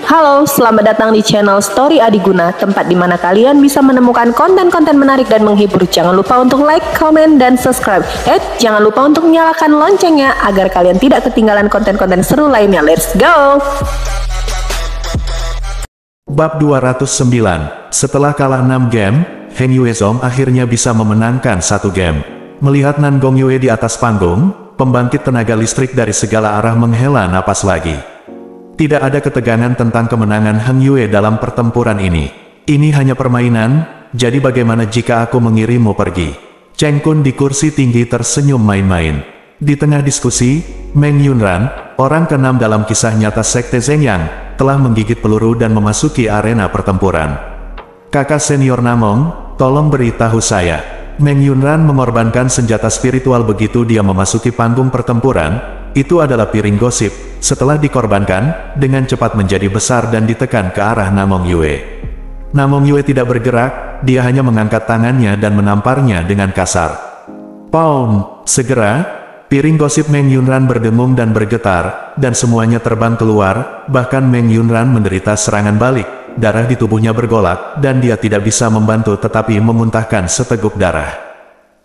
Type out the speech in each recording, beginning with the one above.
Halo, selamat datang di channel Story Adiguna, tempat di mana kalian bisa menemukan konten-konten menarik dan menghibur. Jangan lupa untuk like, comment, dan subscribe. Jangan lupa untuk nyalakan loncengnya agar kalian tidak ketinggalan konten-konten seru lainnya. Let's go! Bab 209. Setelah kalah 6 game, Heng Yuezong akhirnya bisa memenangkan 1 game. Melihat Nan Gongyue di atas panggung, pembangkit tenaga listrik dari segala arah menghela napas lagi. Tidak ada ketegangan tentang kemenangan Heng Yue dalam pertempuran ini. Ini hanya permainan, jadi bagaimana jika aku mengirimmu pergi? Cheng Kun di kursi tinggi tersenyum main-main. Di tengah diskusi, Meng Yunran, orang ke-6 dalam kisah nyata Sekte Zhengyang, telah menggigit peluru dan memasuki arena pertempuran. Kakak senior Namong, tolong beritahu saya. Meng Yunran mengorbankan senjata spiritual begitu dia memasuki panggung pertempuran. Itu adalah piring gosip, setelah dikorbankan, dengan cepat menjadi besar dan ditekan ke arah Namong Yue. Namong Yue tidak bergerak, dia hanya mengangkat tangannya dan menamparnya dengan kasar. Pound! Segera, piring gosip Meng Yunran berdengung dan bergetar, dan semuanya terbang keluar, bahkan Meng Yunran menderita serangan balik, darah di tubuhnya bergolak, dan dia tidak bisa membantu tetapi memuntahkan seteguk darah.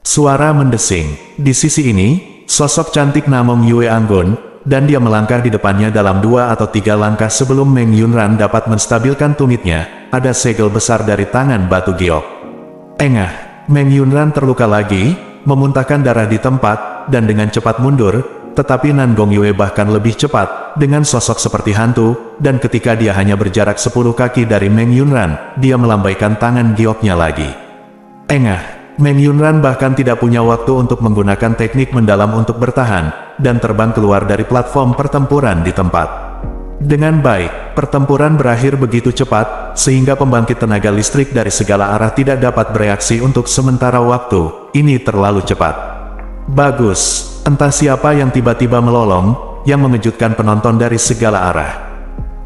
Suara mendesing. Di sisi ini, sosok cantik Namong Yue anggun, dan dia melangkah di depannya dalam 2 atau 3 langkah sebelum Meng Yunran dapat menstabilkan tumitnya. Ada segel besar dari tangan batu giok. Engah, Meng Yunran terluka lagi, memuntahkan darah di tempat, dan dengan cepat mundur, tetapi Nan Gongyue bahkan lebih cepat, dengan sosok seperti hantu, dan ketika dia hanya berjarak 10 kaki dari Meng Yunran, dia melambaikan tangan gioknya lagi. Engah. Meng Yunran bahkan tidak punya waktu untuk menggunakan teknik mendalam untuk bertahan, dan terbang keluar dari platform pertempuran di tempat. Dengan baik, pertempuran berakhir begitu cepat, sehingga pembangkit tenaga listrik dari segala arah tidak dapat bereaksi untuk sementara waktu. Ini terlalu cepat. Bagus, entah siapa yang tiba-tiba melolong, yang mengejutkan penonton dari segala arah.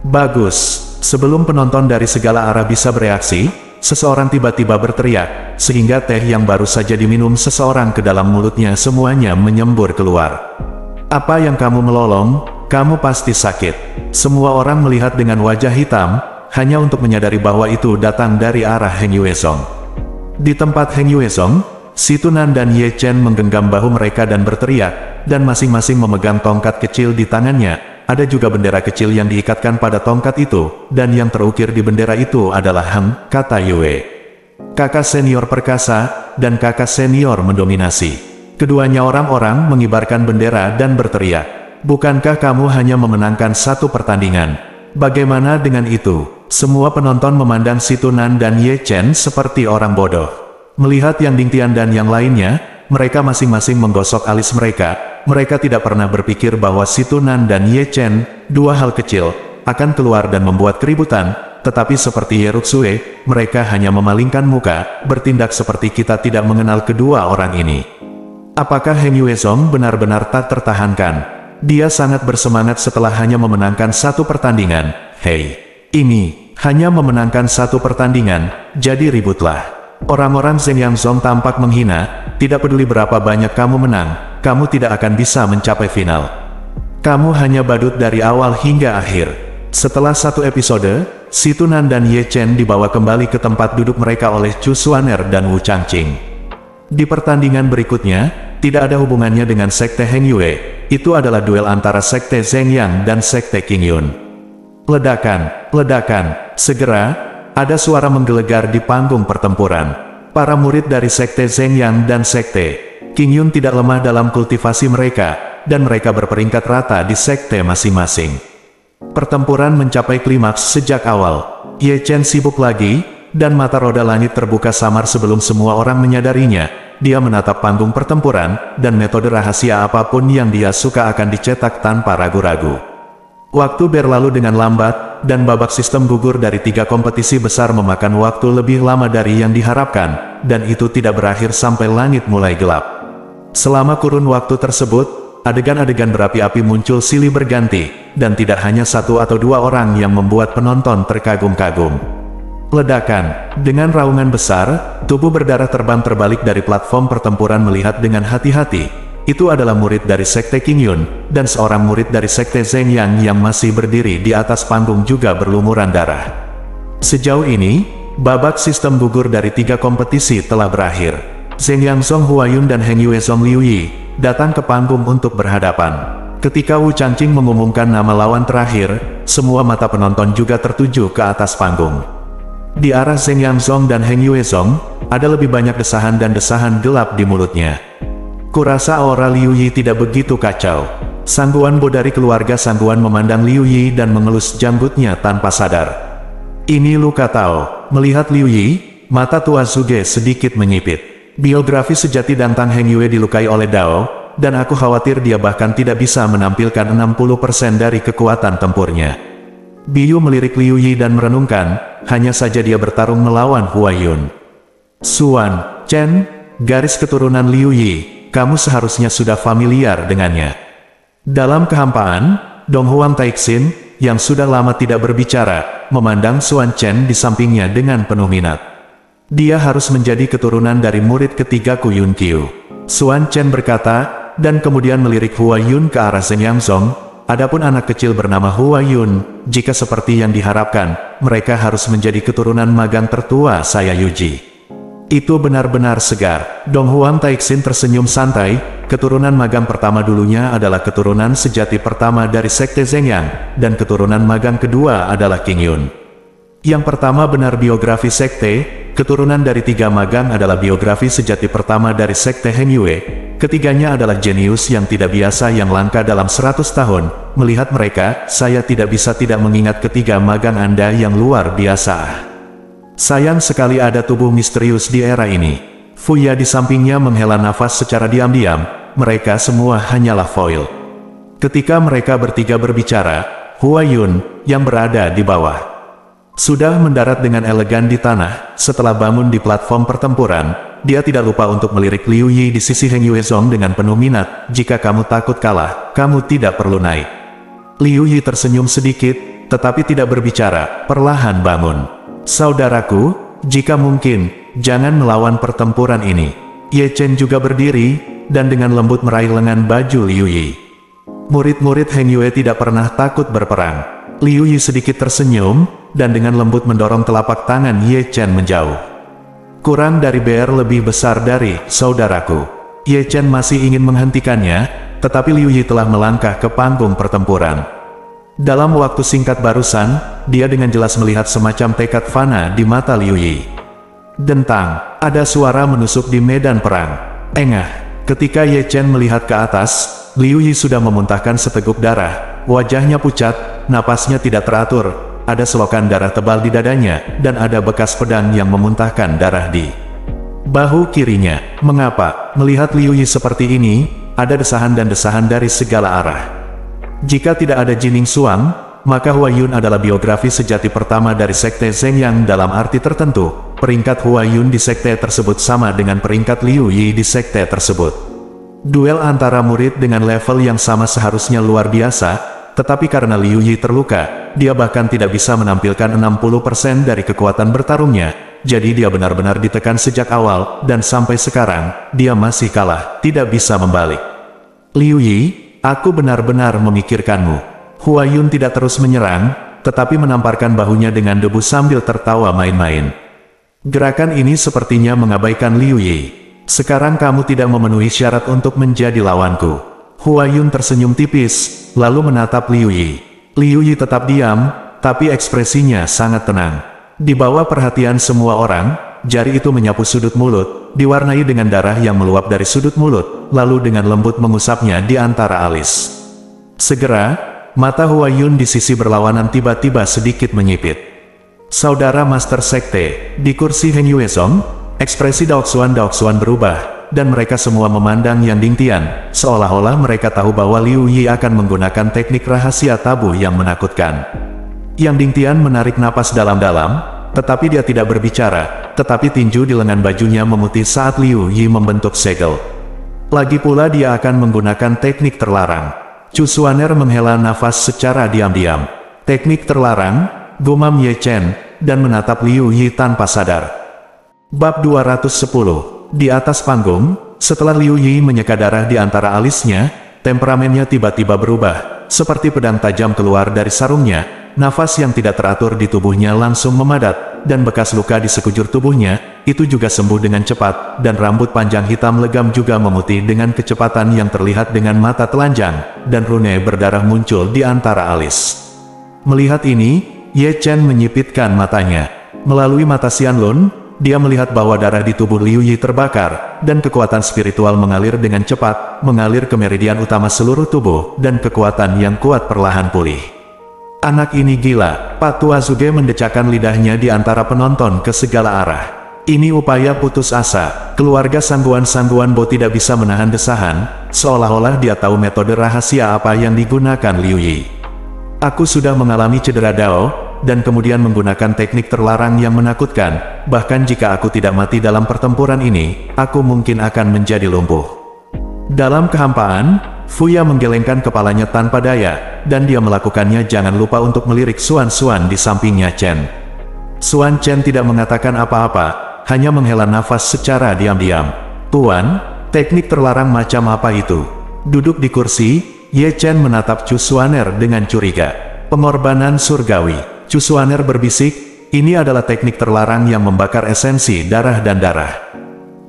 Bagus, sebelum penonton dari segala arah bisa bereaksi, seseorang tiba-tiba berteriak, sehingga teh yang baru saja diminum seseorang ke dalam mulutnya semuanya menyembur keluar. Apa yang kamu melolong? Kamu pasti sakit. Semua orang melihat dengan wajah hitam, hanya untuk menyadari bahwa itu datang dari arah Heng Yuezong. Di tempat Heng Yuezong, Si Tunan dan Ye Chen menggenggam bahu mereka dan berteriak, dan masing-masing memegang tongkat kecil di tangannya. Ada juga bendera kecil yang diikatkan pada tongkat itu, dan yang terukir di bendera itu adalah Heng, kata Yue. Kakak senior perkasa, dan kakak senior mendominasi. Keduanya orang-orang mengibarkan bendera dan berteriak. Bukankah kamu hanya memenangkan 1 pertandingan? Bagaimana dengan itu? Semua penonton memandang Si Tunan dan Ye Chen seperti orang bodoh. Melihat Yang Dingtian dan yang lainnya, mereka masing-masing menggosok alis mereka. Mereka tidak pernah berpikir bahwa Si Tunan dan Ye Chen, 2 hal kecil, akan keluar dan membuat keributan, tetapi seperti Ye Ruxue, mereka hanya memalingkan muka, bertindak seperti kita tidak mengenal kedua orang ini. Apakah Heng Yuezong benar-benar tak tertahankan? Dia sangat bersemangat setelah hanya memenangkan 1 pertandingan. Hei, ini hanya memenangkan 1 pertandingan, jadi ributlah. Orang-orang Zhengyangzong tampak menghina, tidak peduli berapa banyak kamu menang, kamu tidak akan bisa mencapai final. Kamu hanya badut dari awal hingga akhir. Setelah 1 episode, Si Tunan dan Ye Chen dibawa kembali ke tempat duduk mereka oleh Chu Xuaner dan Wu Changqing. Di pertandingan berikutnya, tidak ada hubungannya dengan Sekte Heng Yue, itu adalah duel antara Sekte Zhengyang dan Sekte Qingyun. Ledakan, ledakan, segera, ada suara menggelegar di panggung pertempuran. Para murid dari Sekte Zhengyang dan Sekte Qingyun tidak lemah dalam kultivasi mereka, dan mereka berperingkat rata di sekte masing-masing. Pertempuran mencapai klimaks sejak awal. Ye Chen sibuk lagi, dan mata roda langit terbuka samar sebelum semua orang menyadarinya. Dia menatap panggung pertempuran, dan metode rahasia apapun yang dia suka akan dicetak tanpa ragu-ragu. Waktu berlalu dengan lambat, dan babak sistem gugur dari 3 kompetisi besar memakan waktu lebih lama dari yang diharapkan, dan itu tidak berakhir sampai langit mulai gelap. Selama kurun waktu tersebut, adegan-adegan berapi-api muncul silih berganti, dan tidak hanya 1 atau 2 orang yang membuat penonton terkagum-kagum. Ledakan. Dengan raungan besar, tubuh berdarah terbang terbalik dari platform pertempuran melihat dengan hati-hati. itu adalah murid dari Sekte Qingyun, dan seorang murid dari Sekte Zhengyang yang masih berdiri di atas panggung juga berlumuran darah. Sejauh ini, babak sistem gugur dari 3 kompetisi telah berakhir. Zheng Yangzong Huayun dan Heng Yuezong Liu Yi datang ke panggung untuk berhadapan. Ketika Wu Changqing mengumumkan nama lawan terakhir, semua mata penonton juga tertuju ke atas panggung. Di arah Zheng Yangzong dan Heng Yuezong, ada lebih banyak desahan dan desahan gelap di mulutnya. Kurasa aura Liu Yi tidak begitu kacau. Sangguan Bo dari keluarga Sangguan memandang Liu Yi dan mengelus janggutnya tanpa sadar. Ini luka Tao. Melihat Liu Yi, mata tua Zuge sedikit menyipit. Biografi sejati Dantang Heng Yue dilukai oleh Dao, dan aku khawatir dia bahkan tidak bisa menampilkan 60% dari kekuatan tempurnya. Biyu melirik Liu Yi dan merenungkan, hanya saja dia bertarung melawan Huayun. Suan Chen, garis keturunan Liu Yi, kamu seharusnya sudah familiar dengannya. Dalam kehampaan, Dong Huang Taixin, yang sudah lama tidak berbicara, memandang Suan Chen di sampingnya dengan penuh minat. Dia harus menjadi keturunan dari murid ketiga Ku Yun Qiu. Suan Chen berkata, dan kemudian melirik Huayun ke arah Zheng Yangzong. Adapun anak kecil bernama Huayun, jika seperti yang diharapkan, mereka harus menjadi keturunan magang tertua saya Yuji. Itu benar-benar segar. Dong Huang Taixin tersenyum santai. Keturunan magang pertama dulunya adalah keturunan sejati pertama dari Sekte Zhengyang, dan keturunan magang kedua adalah Qingyun. Yang pertama benar biografi Sekte. Keturunan dari 3 magang adalah biografi sejati pertama dari Sekte Heng Yue. Ketiganya adalah jenius yang tidak biasa yang langka dalam 100 tahun. Melihat mereka, saya tidak bisa tidak mengingat ketiga magang Anda yang luar biasa. Sayang sekali ada tubuh misterius di era ini. Fuya di sampingnya menghela nafas secara diam-diam. Mereka semua hanyalah foil. Ketika mereka bertiga berbicara, Huayun, yang berada di bawah, sudah mendarat dengan elegan di tanah. Setelah bangun di platform pertempuran, dia tidak lupa untuk melirik Liu Yi di sisi Heng Yuezong dengan penuh minat. Jika kamu takut kalah, kamu tidak perlu naik. Liu Yi tersenyum sedikit, tetapi tidak berbicara, perlahan bangun. Saudaraku, jika mungkin, jangan melawan pertempuran ini. Ye Chen juga berdiri, dan dengan lembut meraih lengan baju Liu Yi. Murid-murid Heng Yue tidak pernah takut berperang. Liu Yi sedikit tersenyum, dan dengan lembut mendorong telapak tangan Ye Chen menjauh. Kurang dari BR lebih besar dari, saudaraku. Ye Chen masih ingin menghentikannya, tetapi Liu Yi telah melangkah ke panggung pertempuran. Dalam waktu singkat barusan, dia dengan jelas melihat semacam tekad fana di mata Liu Yi. Dentang, ada suara menusuk di medan perang. Engah. Ketika Ye Chen melihat ke atas, Liu Yi sudah memuntahkan seteguk darah. Wajahnya pucat, napasnya tidak teratur, ada selokan darah tebal di dadanya, dan ada bekas pedang yang memuntahkan darah di bahu kirinya. Mengapa? Melihat Liu Yi seperti ini, ada desahan dan desahan dari segala arah. Jika tidak ada Jining Suang, maka Huayun adalah biografi sejati pertama dari Sekte Zhengyang dalam arti tertentu. Peringkat Huayun di Sekte tersebut sama dengan peringkat Liu Yi di Sekte tersebut. Duel antara murid dengan level yang sama seharusnya luar biasa, tetapi karena Liu Yi terluka, dia bahkan tidak bisa menampilkan 60% dari kekuatan bertarungnya, jadi dia benar-benar ditekan sejak awal, dan sampai sekarang, dia masih kalah, tidak bisa membalik. Liu Yi, aku benar-benar memikirkanmu. Huayun tidak terus menyerang, tetapi menamparkan bahunya dengan debu sambil tertawa main-main. Gerakan ini sepertinya mengabaikan Liu Yi. Sekarang kamu tidak memenuhi syarat untuk menjadi lawanku. Huayun tersenyum tipis, lalu menatap Liu Yi. Liu Yi tetap diam, tapi ekspresinya sangat tenang. Di bawah perhatian semua orang, jari itu menyapu sudut mulut, diwarnai dengan darah yang meluap dari sudut mulut, lalu dengan lembut mengusapnya di antara alis. Segera, mata Huayun di sisi berlawanan tiba-tiba sedikit menyipit. Saudara Master Sekte, di kursi Heng Yuezong, ekspresi Daoxuan berubah, dan mereka semua memandang Yang Dingtian, seolah-olah mereka tahu bahwa Liu Yi akan menggunakan teknik rahasia tabu yang menakutkan. Yang Dingtian menarik napas dalam-dalam, tetapi dia tidak berbicara, tetapi tinju di lengan bajunya memutih saat Liu Yi membentuk segel. Lagi pula dia akan menggunakan teknik terlarang. Chu Xuaner menghela nafas secara diam-diam. Teknik terlarang, gumam Ye Chen, dan menatap Liu Yi tanpa sadar. Bab 210. Di atas panggung, setelah Liu Yi menyeka darah di antara alisnya, temperamennya tiba-tiba berubah, seperti pedang tajam keluar dari sarungnya, nafas yang tidak teratur di tubuhnya langsung memadat, dan bekas luka di sekujur tubuhnya, itu juga sembuh dengan cepat, dan rambut panjang hitam legam juga memutih dengan kecepatan yang terlihat dengan mata telanjang, dan rune berdarah muncul di antara alis. Melihat ini, Ye Chen menyipitkan matanya. Melalui mata Xianlun, dia melihat bahwa darah di tubuh Liu Yi terbakar, dan kekuatan spiritual mengalir dengan cepat, mengalir ke meridian utama seluruh tubuh, dan kekuatan yang kuat perlahan pulih. Anak ini gila, Pak Tua Zuge mendecakkan lidahnya di antara penonton ke segala arah. Ini upaya putus asa, keluarga Sangguan Bo tidak bisa menahan desahan, seolah-olah dia tahu metode rahasia apa yang digunakan Liu Yi. Aku sudah mengalami cedera Dao, dan kemudian menggunakan teknik terlarang yang menakutkan, bahkan jika aku tidak mati dalam pertempuran ini, aku mungkin akan menjadi lumpuh. Dalam kehampaan, Fuya menggelengkan kepalanya tanpa daya, dan dia melakukannya jangan lupa untuk melirik Suan di sampingnya Chen. Suan Chen tidak mengatakan apa-apa, hanya menghela nafas secara diam-diam. Tuan, teknik terlarang macam apa itu? Duduk di kursi, Ye Chen menatap Chu Xuaner dengan curiga. Pengorbanan surgawi. Chu Xuaner berbisik, ini adalah teknik terlarang yang membakar esensi darah dan darah.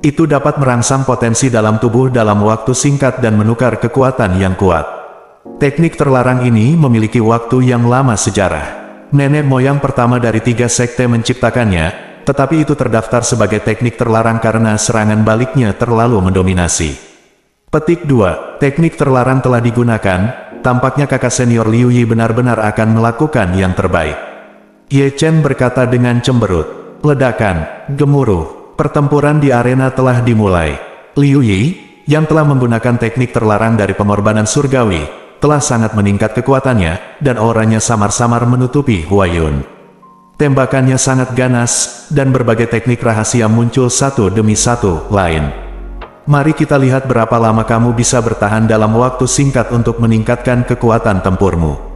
Itu dapat merangsang potensi dalam tubuh dalam waktu singkat dan menukar kekuatan yang kuat. Teknik terlarang ini memiliki waktu yang lama sejarah. Nenek moyang pertama dari 3 sekte menciptakannya, tetapi itu terdaftar sebagai teknik terlarang karena serangan baliknya terlalu mendominasi. Petik 2. Teknik terlarang telah digunakan, tampaknya kakak senior Liu Yi benar-benar akan melakukan yang terbaik. Ye Chen berkata dengan cemberut. Ledakan, gemuruh, pertempuran di arena telah dimulai. Liu Yi, yang telah menggunakan teknik terlarang dari pengorbanan surgawi, telah sangat meningkat kekuatannya, dan auranya samar-samar menutupi Huayun. Tembakannya sangat ganas, dan berbagai teknik rahasia muncul satu demi satu lain. Mari kita lihat berapa lama kamu bisa bertahan dalam waktu singkat untuk meningkatkan kekuatan tempurmu.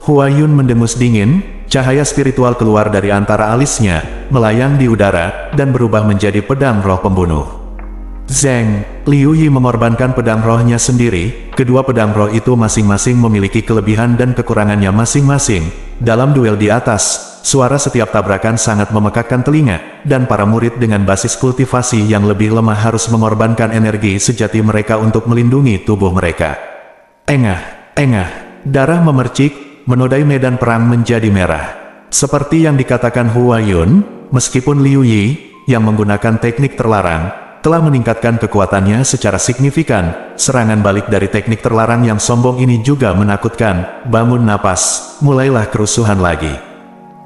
Huayun mendengus dingin, cahaya spiritual keluar dari antara alisnya, melayang di udara, dan berubah menjadi pedang roh pembunuh. Zeng, Liu Yi mengorbankan pedang rohnya sendiri, kedua pedang roh itu masing-masing memiliki kelebihan dan kekurangannya masing-masing. Dalam duel di atas, suara setiap tabrakan sangat memekakkan telinga, dan para murid dengan basis kultivasi yang lebih lemah harus mengorbankan energi sejati mereka untuk melindungi tubuh mereka. Engah, darah memercik, menodai medan perang menjadi merah. Seperti yang dikatakan Huayun, meskipun Liu Yi, yang menggunakan teknik terlarang, telah meningkatkan kekuatannya secara signifikan, serangan balik dari teknik terlarang yang sombong ini juga menakutkan. Bangun napas, mulailah kerusuhan lagi.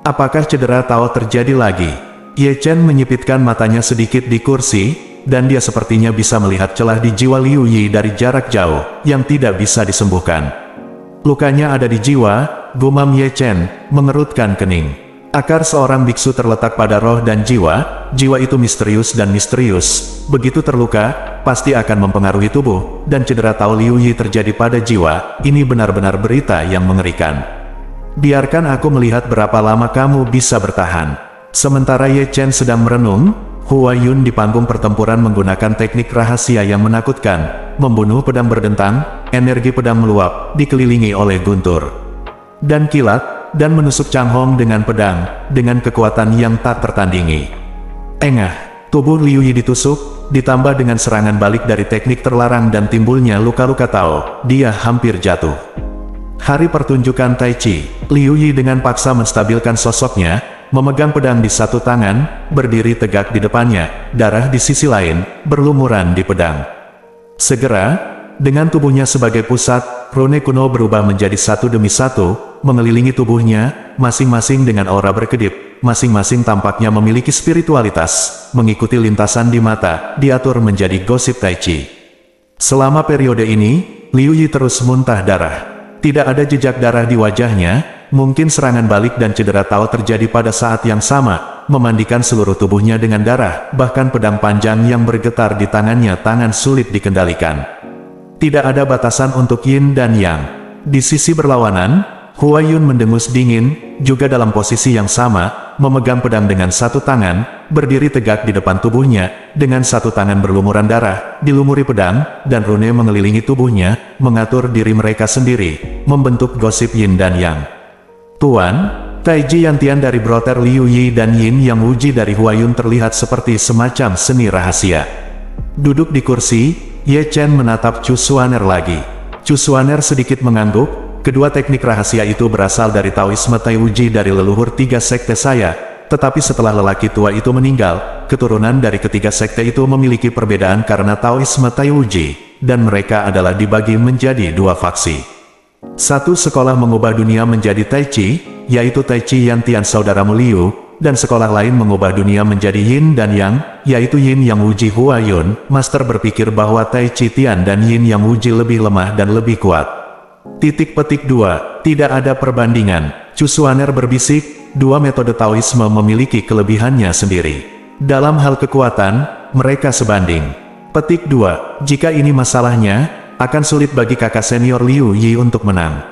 Apakah cedera Tao terjadi lagi? Ye Chen menyipitkan matanya sedikit di kursi, dan dia sepertinya bisa melihat celah di jiwa Liu Yi dari jarak jauh, yang tidak bisa disembuhkan. Lukanya ada di jiwa, gumam Ye Chen, mengerutkan kening. Akar seorang biksu terletak pada roh dan jiwa, jiwa itu misterius dan misterius. Begitu terluka, pasti akan mempengaruhi tubuh, dan cedera Tao Liu Yi terjadi pada jiwa, ini benar-benar berita yang mengerikan. Biarkan aku melihat berapa lama kamu bisa bertahan. Sementara Ye Chen sedang merenung, Huayun di panggung pertempuran menggunakan teknik rahasia yang menakutkan, membunuh pedang berdentang, energi pedang meluap, dikelilingi oleh guntur dan kilat, dan menusuk Chang Hong dengan pedang, dengan kekuatan yang tak tertandingi. Engah, tubuh Liu Yi ditusuk, ditambah dengan serangan balik dari teknik terlarang dan timbulnya luka-luka Tao, dia hampir jatuh. Hari pertunjukan Tai Chi, Liu Yi dengan paksa menstabilkan sosoknya, memegang pedang di satu tangan, berdiri tegak di depannya, darah di sisi lain, berlumuran di pedang. Segera, dengan tubuhnya sebagai pusat, rune kuno berubah menjadi satu demi satu, mengelilingi tubuhnya, masing-masing dengan aura berkedip, masing-masing tampaknya memiliki spiritualitas, mengikuti lintasan di mata, diatur menjadi gosip Tai Chi. Selama periode ini, Liu Yi terus muntah darah. Tidak ada jejak darah di wajahnya. Mungkin serangan balik dan cedera Tao terjadi pada saat yang sama, memandikan seluruh tubuhnya dengan darah, bahkan pedang panjang yang bergetar di tangannya tangan sulit dikendalikan. Tidak ada batasan untuk yin dan yang. Di sisi berlawanan, Huayun mendengus dingin, juga dalam posisi yang sama, memegang pedang dengan satu tangan, berdiri tegak di depan tubuhnya, dengan satu tangan berlumuran darah, dilumuri pedang, dan rune mengelilingi tubuhnya, mengatur diri mereka sendiri, membentuk gosip yin dan yang. Tuan, Taiji Yantian dari Brother Liu Yi dan Yin Yang Wuji dari Huayun terlihat seperti semacam seni rahasia. Duduk di kursi, Ye Chen menatap Chu Xuaner lagi. Chu Xuaner sedikit mengangguk, kedua teknik rahasia itu berasal dari Taoisme Taiwuji dari leluhur tiga sekte saya, tetapi setelah lelaki tua itu meninggal, keturunan dari ketiga sekte itu memiliki perbedaan karena Taoisme Taiwuji, dan mereka adalah dibagi menjadi dua faksi. Satu sekolah mengubah dunia menjadi Tai Chi, yaitu Taiji Yantian saudaramu Liu, dan sekolah lain mengubah dunia menjadi Yin dan Yang, yaitu Yin Yang Wuji Huayun. Master berpikir bahwa Taiji Tian dan Yin Yang Wuji lebih lemah dan lebih kuat. Petik 2. Tidak ada perbandingan. Chu Xuaner berbisik, dua metode Taoisme memiliki kelebihannya sendiri. Dalam hal kekuatan, mereka sebanding. Petik 2. Jika ini masalahnya, akan sulit bagi kakak senior Liu Yi untuk menang.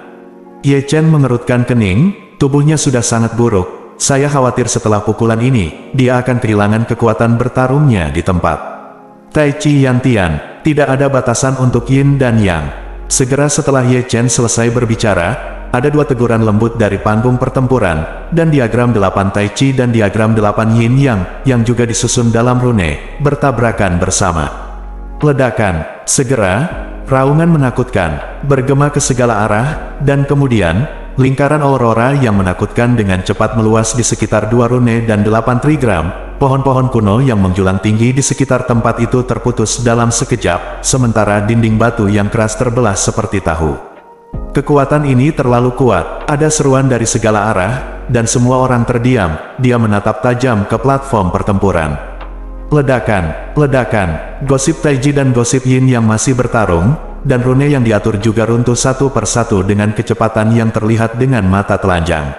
Ye Chen mengerutkan kening, tubuhnya sudah sangat buruk. Saya khawatir setelah pukulan ini, dia akan kehilangan kekuatan bertarungnya di tempat. Taiji Yantian, tidak ada batasan untuk Yin dan Yang. Segera setelah Ye Chen selesai berbicara, ada dua teguran lembut dari panggung pertempuran, dan diagram 8 Tai Chi dan diagram 8 Yin Yang, yang juga disusun dalam rune, bertabrakan bersama. Ledakan, segera, raungan menakutkan, bergema ke segala arah, dan kemudian, lingkaran aurora yang menakutkan dengan cepat meluas di sekitar 2 rune dan 8 trigram. Pohon-pohon kuno yang menjulang tinggi di sekitar tempat itu terputus dalam sekejap, sementara dinding batu yang keras terbelah seperti tahu. Kekuatan ini terlalu kuat, ada seruan dari segala arah, dan semua orang terdiam. Dia menatap tajam ke platform pertempuran. Ledakan, ledakan, gosip Taiji dan gosip Yin yang masih bertarung, dan rune yang diatur juga runtuh satu persatu dengan kecepatan yang terlihat dengan mata telanjang.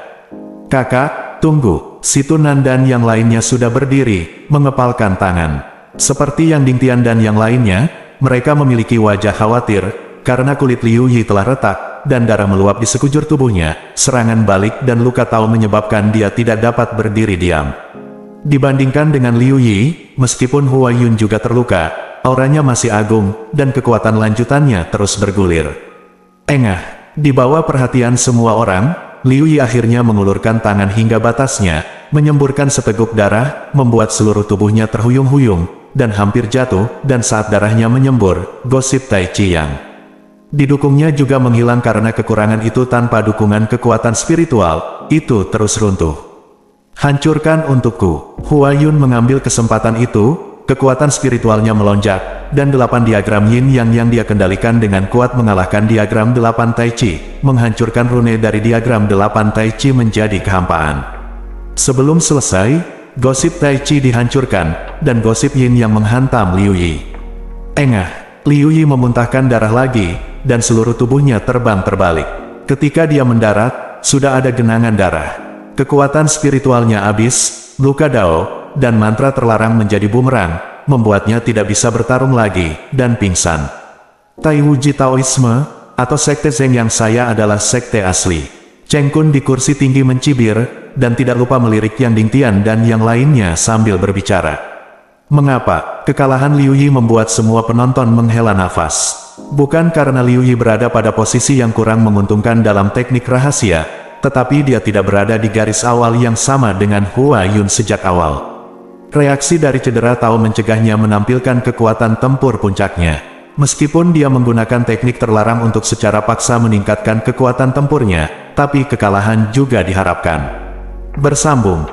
Kakak, tunggu, Situ Nan dan yang lainnya sudah berdiri, mengepalkan tangan. Seperti Yang Dingtian dan yang lainnya, mereka memiliki wajah khawatir, karena kulit Liu Yi telah retak, dan darah meluap di sekujur tubuhnya. Serangan balik dan luka tahu menyebabkan dia tidak dapat berdiri diam. Dibandingkan dengan Liu Yi, meskipun Huayun juga terluka, auranya masih agung, dan kekuatan lanjutannya terus bergulir. Engah, di bawah perhatian semua orang, Liu Yi akhirnya mengulurkan tangan hingga batasnya, menyemburkan seteguk darah, membuat seluruh tubuhnya terhuyung-huyung, dan hampir jatuh, dan saat darahnya menyembur, gosip Tai Chi yang didukungnya juga menghilang karena kekurangan itu. Tanpa dukungan kekuatan spiritual, itu terus runtuh. Hancurkan untukku. Huayun mengambil kesempatan itu, kekuatan spiritualnya melonjak, dan 8 diagram Yin yang dia kendalikan dengan kuat mengalahkan diagram 8 Tai Chi, menghancurkan rune dari diagram 8 Tai Chi menjadi kehampaan. Sebelum selesai, gosip Tai Chi dihancurkan, dan gosip Yin yang menghantam Liu Yi. Engah, Liu Yi memuntahkan darah lagi, dan seluruh tubuhnya terbang terbalik. Ketika dia mendarat, sudah ada genangan darah. Kekuatan spiritualnya habis, luka dao, dan mantra terlarang menjadi bumerang, membuatnya tidak bisa bertarung lagi, dan pingsan. Taiwuji Taoisme, atau Sekte Zeng yang saya adalah sekte asli. Cheng Kun di kursi tinggi mencibir, dan tidak lupa melirik Yang Dingtian dan yang lainnya sambil berbicara. Mengapa kekalahan Liu Yi membuat semua penonton menghela nafas? Bukan karena Liu Yi berada pada posisi yang kurang menguntungkan dalam teknik rahasia, tetapi dia tidak berada di garis awal yang sama dengan Huayun sejak awal. Reaksi dari cedera tahu mencegahnya menampilkan kekuatan tempur puncaknya. Meskipun dia menggunakan teknik terlarang untuk secara paksa meningkatkan kekuatan tempurnya, tapi kekalahan juga diharapkan. Bersambung,